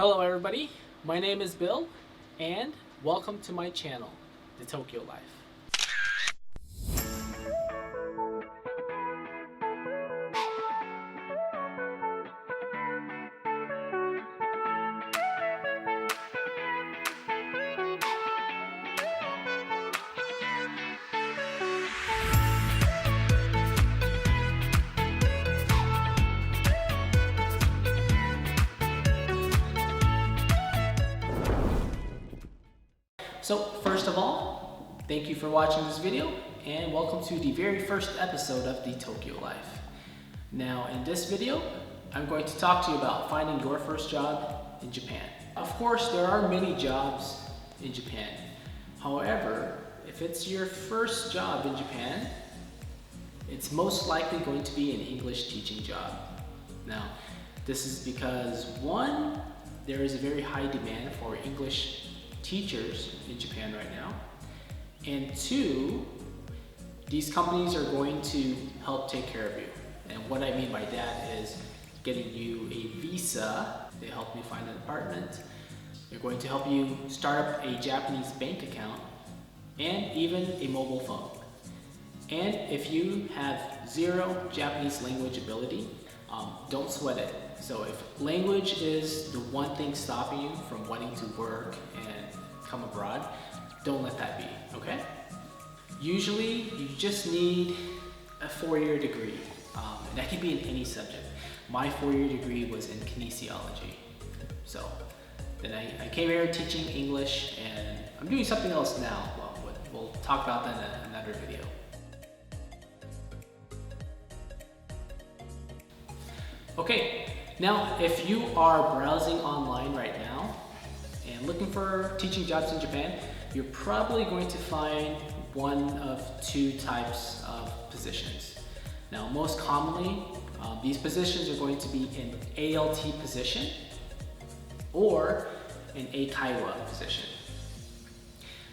Hello everybody, my name is Bill and welcome to my channel, The Tokyo Life. So first of all, thank you for watching this video and welcome to the very first episode of The Tokyo Life. Now in this video, I'm going to talk to you about finding your first job in Japan. Of course, there are many jobs in Japan. However, if it's your first job in Japan, it's most likely going to be an English teaching job. Now, this is because one, there is a very high demand for English teachers in Japan right now, and two, these companies are going to help take care of you. And what I mean by that is getting you a visa. They help you find an apartment. They're going to help you start up a Japanese bank account and even a mobile phone. And if you have zero Japanese language ability, don't sweat it. So if language is the one thing stopping you from wanting to work and come abroad, don't let that be, okay? Usually you just need a 4-year degree, and that can be in any subject. My 4-year degree was in kinesiology. So then I came here teaching English, and I'm doing something else now. Well, we'll talk about that in another video. Okay, now if you are browsing online right now and looking for teaching jobs in Japan, you're probably going to find one of two types of positions. Now, most commonly, these positions are going to be an ALT position or an Eikaiwa position.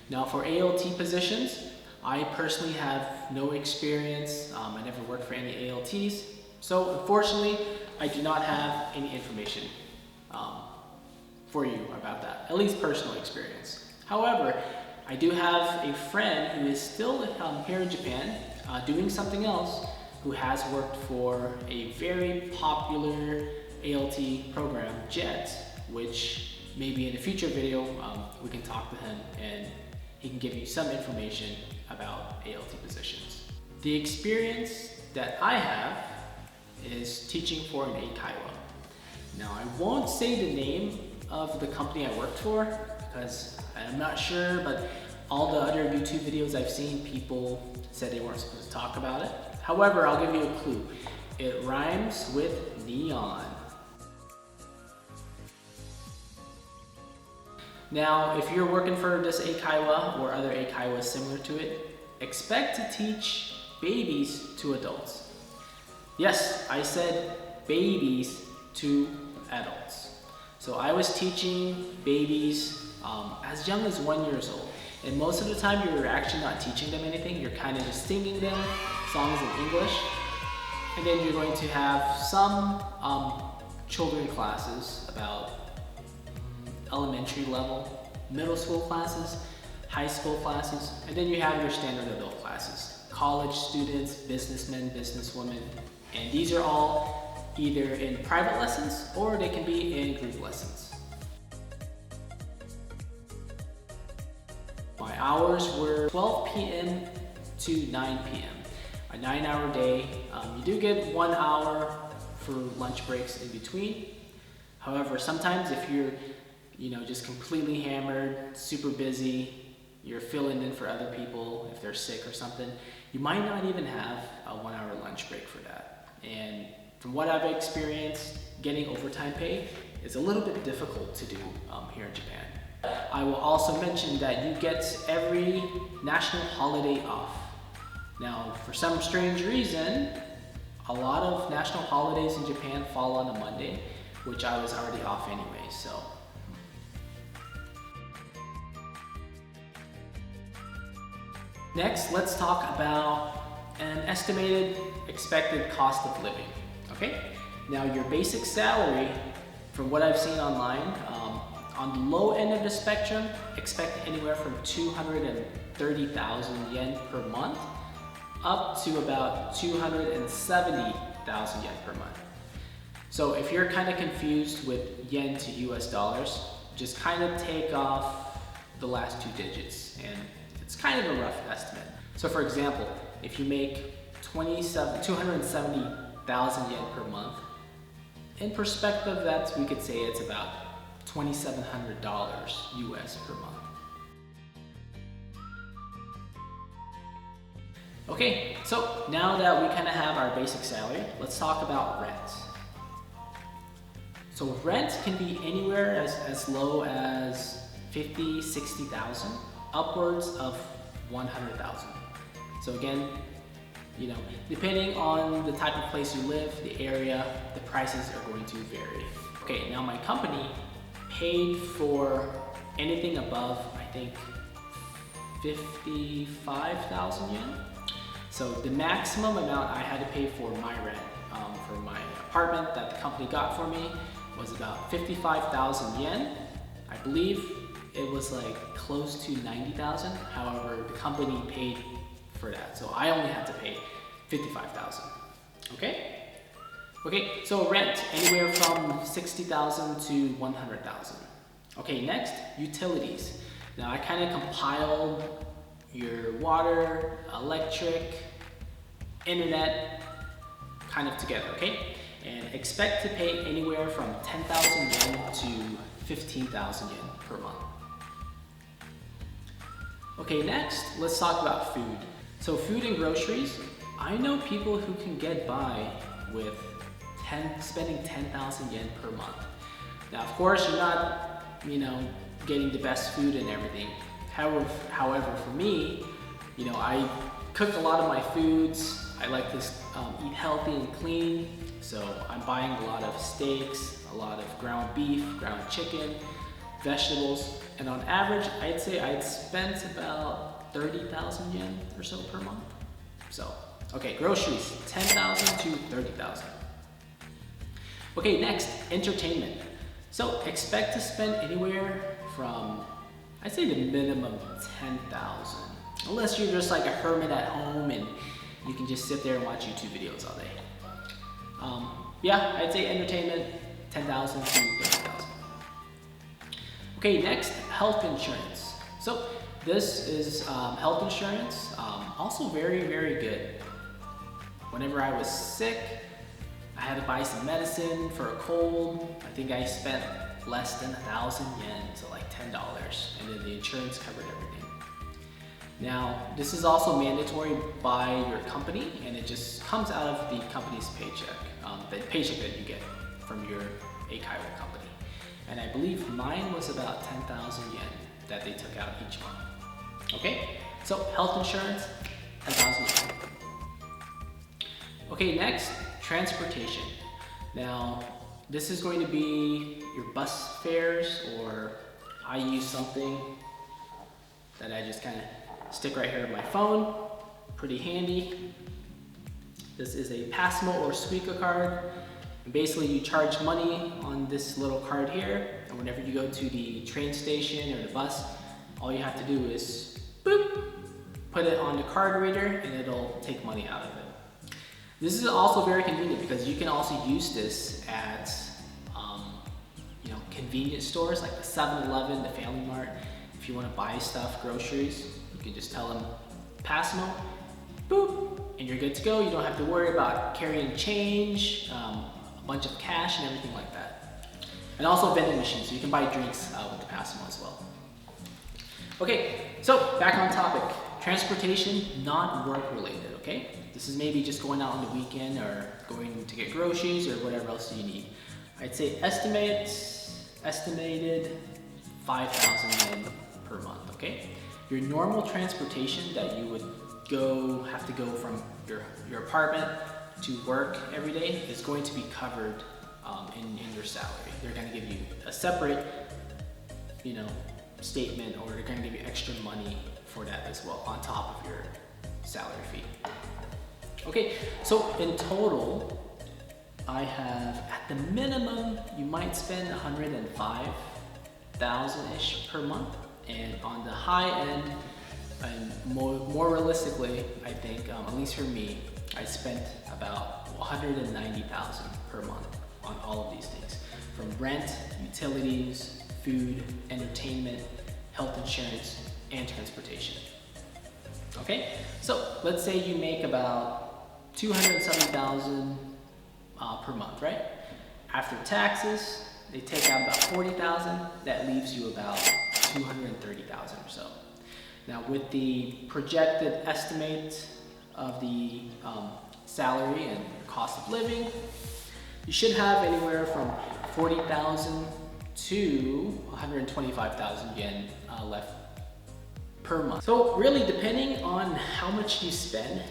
Now, for ALT positions, I personally have no experience. I never worked for any ALTs, so unfortunately, I do not have any information for you about that, at least personal experience. However, I do have a friend who is still here in Japan doing something else, who has worked for a very popular ALT program, JET, which maybe in a future video we can talk to him and he can give you some information about ALT positions. The experience that I have is teaching for an Eikaiwa. Now, I won't say the name of the company I worked for because I'm not sure, but all the other YouTube videos I've seen, people said they weren't supposed to talk about it. However, I'll give you a clue. It rhymes with neon. Now, if you're working for this Eikaiwa or other Eikaiwas similar to it, expect to teach babies to adults. Yes, I said babies to adults. So I was teaching babies as young as 1 year old. And most of the time you're actually not teaching them anything. You're kind of just singing them songs in English. And then you're going to have some children classes about elementary level, middle school classes, high school classes, and then you have your standard adult classes. College students, businessmen, businesswomen, and these are all either in private lessons or they can be in group lessons. My hours were 12 p.m. to 9 p.m. A 9-hour day. You do get 1 hour for lunch breaks in between. However, sometimes if you're just completely hammered, super busy, you're filling in for other people if they're sick or something, you might not even have a 1 hour lunch break for that. And from what I've experienced, getting overtime pay is a little bit difficult to do here in Japan. I will also mention that you get every national holiday off. Now, for some strange reason, a lot of national holidays in Japan fall on a Monday, which I was already off anyway, so. Next, let's talk about an estimated expected cost of living. Okay, now your basic salary from what I've seen online, on the low end of the spectrum, expect anywhere from 230,000 yen per month up to about 270,000 yen per month. So if you're kind of confused with yen to US dollars, just kind of take off the last 2 digits, and it's kind of a rough estimate. So for example, if you make 270,000 yen per month, in perspective, we could say it's about $2,700 US per month. Okay, so now that we kind of have our basic salary, let's talk about rent. So rent can be anywhere as low as 50, 60,000, upwards of 100,000. So again, you know, depending on the type of place you live, the area, the prices are going to vary. Okay, now my company paid for anything above, I think, 55,000 yen. So the maximum amount I had to pay for my rent for my apartment that the company got for me was about 55,000 yen. I believe it was like close to 90,000. However, the company paid for that. So I only had to pay 55,000. Okay? Okay, so rent anywhere from 60,000 to 100,000. Okay, next, utilities. Now I kind of compiled your water, electric, internet kind of together, okay? And expect to pay anywhere from 10,000 yen to 15,000 yen per month. Okay, next, let's talk about food. So food and groceries, I know people who can get by with spending 10,000 yen per month. Now, of course, you're not, getting the best food and everything. However, for me, I cook a lot of my foods. I like to eat healthy and clean. So I'm buying a lot of steaks, a lot of ground beef, ground chicken, vegetables, and on average, I'd say I'd spent about 30,000 yen or so per month. So, okay, groceries, 10,000 to 30,000. Okay, next, entertainment. So expect to spend anywhere from, I'd say the minimum 10,000. Unless you're just like a hermit at home and you can just sit there and watch YouTube videos all day. Yeah, I'd say entertainment, 10,000 to 30,000. Okay, next, health insurance. So this is health insurance, also very, very good. Whenever I was sick, I had to buy some medicine for a cold. I think I spent less than 1,000 yen, so like $10, and then the insurance covered everything. Now, this is also mandatory by your company, and it just comes out of the company's paycheck, the paycheck that you get from your Eikaiwa company. And I believe mine was about 10,000 yen that they took out each month. Okay, so health insurance, 10,000 yen. Okay, next, transportation. Now, this is going to be your bus fares, or I use something that I just kind of stick right here on my phone. Pretty handy. This is a Passmo or Suica card. And basically, you charge money on this little card here, and whenever you go to the train station or the bus, all you have to do is boop, put it on the card reader, and it'll take money out of it. This is also very convenient because you can also use this at convenience stores like the 7-Eleven, the Family Mart. If you want to buy stuff, groceries, you can just tell them Passmo, boop, and you're good to go. You don't have to worry about carrying change, a bunch of cash and everything like that. And also vending machines, so you can buy drinks with the Passmo as well. Okay, so back on topic. Transportation, not work related, okay? This is maybe just going out on the weekend or going to get groceries or whatever else you need. I'd say estimated 5,000 yen per month, okay? Your normal transportation that you would have to go from your apartment to work every day is going to be covered in your salary. They're going to give you a separate, statement, or they're going to give you extra money for that as well on top of your salary fee. Okay, so in total, I have, at the minimum, you might spend 105,000-ish per month, and on the high end, and more realistically, I think, at least for me, I spent about 190,000 per month on all of these things, from rent, utilities, food, entertainment, health insurance, and transportation. Okay, so let's say you make about 270,000 per month, right? After taxes, they take out about 40,000. That leaves you about 230,000 or so. Now, with the projected estimate of the salary and cost of living, you should have anywhere from 40,000 to 125,000 yen left per month. So really, depending on how much you spend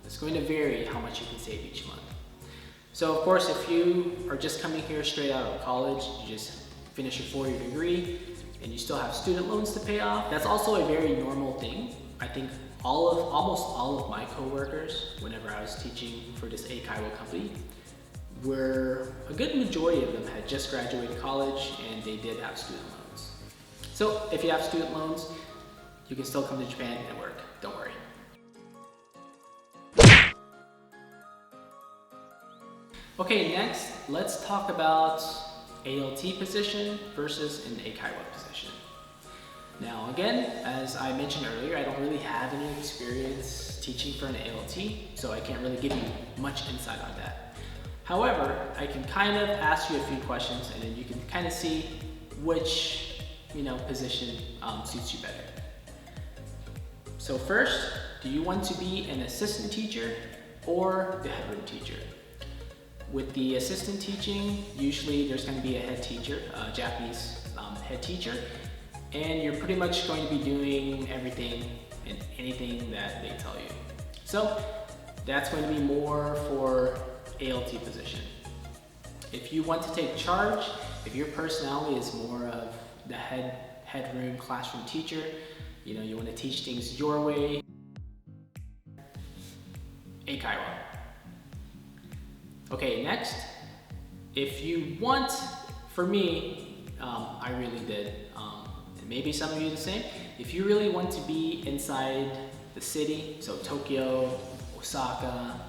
it's going to vary how much you can save each month. So of course, if you are just coming here straight out of college, you just finish your 4-year degree, and you still have student loans to pay off, that's also a very normal thing. I think almost all of my coworkers, whenever I was teaching for this Eikaiwa company, a good majority of them had just graduated college and they did have student loans. So if you have student loans, you can still come to Japan and work, don't worry. Okay, next, let's talk about ALT position versus an Eikaiwa position. Now again, as I mentioned earlier, I don't really have any experience teaching for an ALT, so I can't really give you much insight on that. However, I can kind of ask you a few questions and then you can kind of see which position suits you better. So first, do you want to be an assistant teacher or the headroom teacher? With the assistant teaching, usually there's going to be a head teacher, a Japanese head teacher, and you're pretty much going to be doing everything and anything that they tell you. So that's going to be more for ALT position. If you want to take charge, if your personality is more of the headroom classroom teacher, you want to teach things your way, Eikaiwa. Okay, next, if you want, for me, I really did, and maybe some of you the same, if you really want to be inside the city, so Tokyo, Osaka,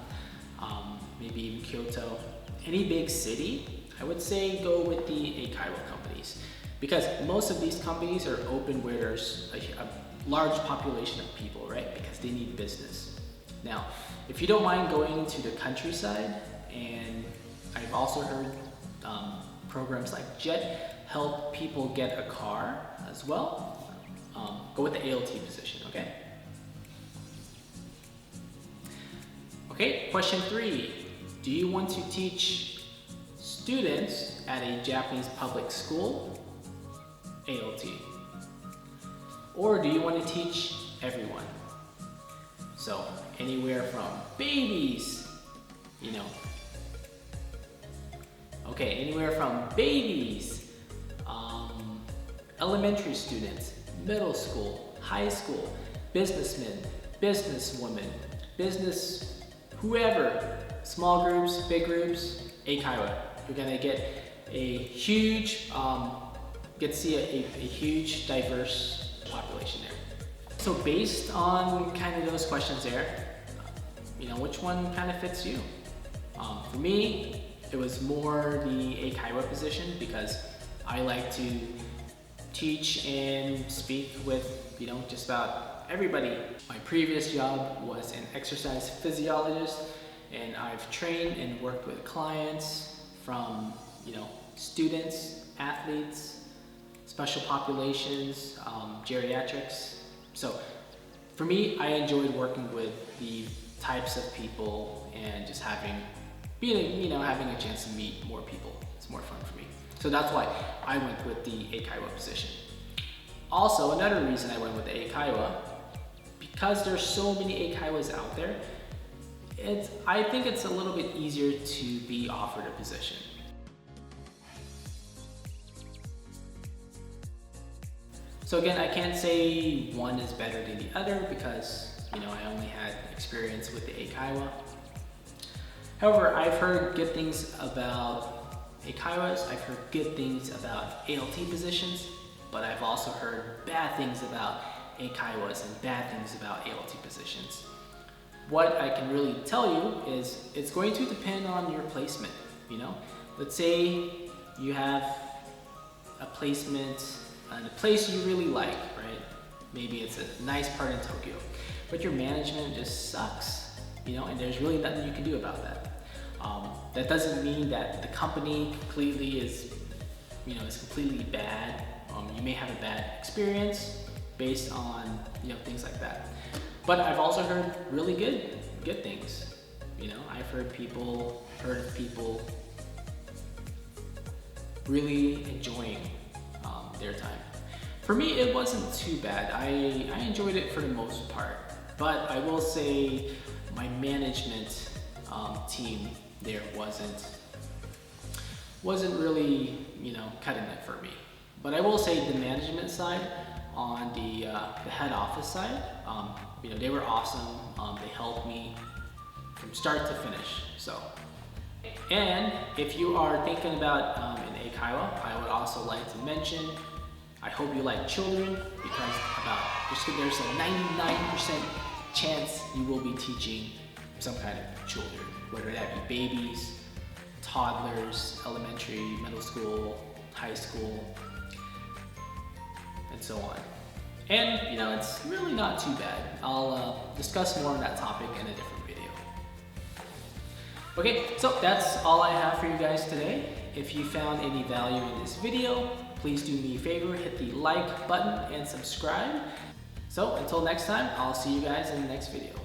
maybe even Kyoto, any big city, I would say go with the Eikaiwa companies, because most of these companies are open where there's a large population of people, right? Because they need business. Now, if you don't mind going to the countryside, and I've also heard programs like JET help people get a car as well, go with the ALT position, okay? Okay, question 3. Do you want to teach students at a Japanese public school, ALT? Or do you want to teach everyone? So anywhere from babies, anywhere from babies, elementary students, middle school, high school, businessmen, businesswomen, whoever, small groups, big groups, Eikaiwa. You're gonna get a huge, get to see a huge, diverse population there. So based on kind of those questions there, which one kind of fits you? For me, it was more the Eikaiwa position because I like to teach and speak with, just about everybody. My previous job was an exercise physiologist, and I've trained and worked with clients from, students, athletes, special populations, geriatrics. So for me, I enjoyed working with the types of people and just having a chance to meet more people. It's more fun for me. So that's why I went with the Eikaiwa position. Also, another reason I went with the Eikaiwa, because there's so many Eikaiwas out there, I think it's a little bit easier to be offered a position. So again, I can't say one is better than the other because, I only had experience with the Eikaiwa. However, I've heard good things about Eikaiwas, I've heard good things about ALT positions, but I've also heard bad things about Eikaiwas and bad things about ALT positions. What I can really tell you is it's going to depend on your placement, you know? Let's say you have a placement in a place you really like, right? Maybe it's a nice part in Tokyo, but your management just sucks, you know, and there's really nothing you can do about that. That doesn't mean that the company completely is, you know, is completely bad. You may have a bad experience based on, you know, things like that. But I've also heard really good things. You know, I've heard of people really enjoying their time. For me, it wasn't too bad. I enjoyed it for the most part. But I will say my management team there wasn't really, you know, cutting it for me. But I will say the management side, on the head office side, you know, they were awesome. They helped me from start to finish. So, and if you are thinking about an Eikaiwa, I would also like to mention, I hope you like children, because there's a 99% chance you will be teaching some kind of children, whether that be babies, toddlers, elementary, middle school, high school, and so on. And, you know, it's really not too bad. I'll discuss more on that topic in a different video. Okay, so that's all I have for you guys today. If you found any value in this video, please do me a favor, hit the like button and subscribe. So until next time, I'll see you guys in the next video.